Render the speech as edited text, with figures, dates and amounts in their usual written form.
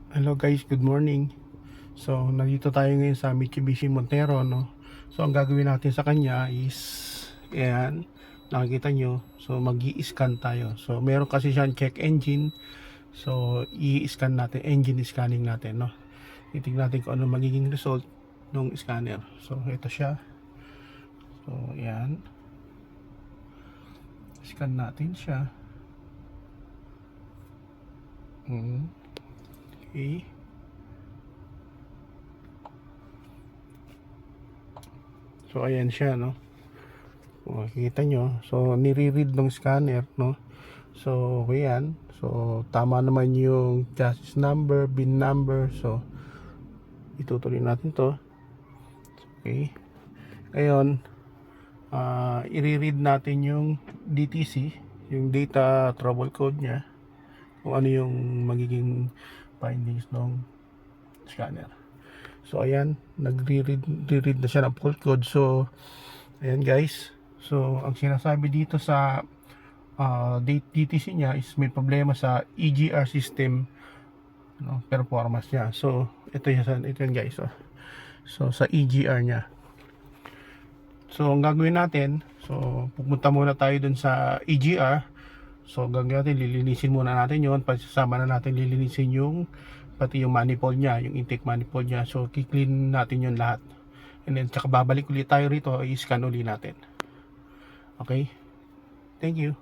Hello guys, good morning. So, nandito tayo ngayon sa Mitsubishi Montero, no? So, ang gagawin natin sa kanya is, ayan, nakikita nyo. So, mag-i-scan tayo. So, meron kasi siyang check engine. So, i-scan natin, engine scanning natin, no? Titignan natin kung ano magiging result ng scanner. So, ito siya. So, ayan. Scan natin siya. Okay. So, ayan siya, no? Kung makikita nyo, so nire-read ng scanner, no? So ayan, so tama naman yung chassis number, bin number. So itutuloy natin to. Okay, ngayon i-read natin yung DTC, yung data trouble code nya, kung ano yung magiging findings ng scanner. So ayan, nagre-read na siya ng fault code. So ayan guys, so ang sinasabi dito sa DTC niya is may problema sa EGR system, no, performance niya. So ito yan guys, so sa EGR niya. So ang gagawin natin, so pupunta muna tayo dun sa EGR. So gagawin natin, lilinisin muna natin yon, pasasama na natin lilinisin yung pati yung manifold niya, yung intake manifold niya. So ki-clean natin yon lahat, and then tsaka babalik ulit tayo rito, i-scan ulit natin. Okay, thank you.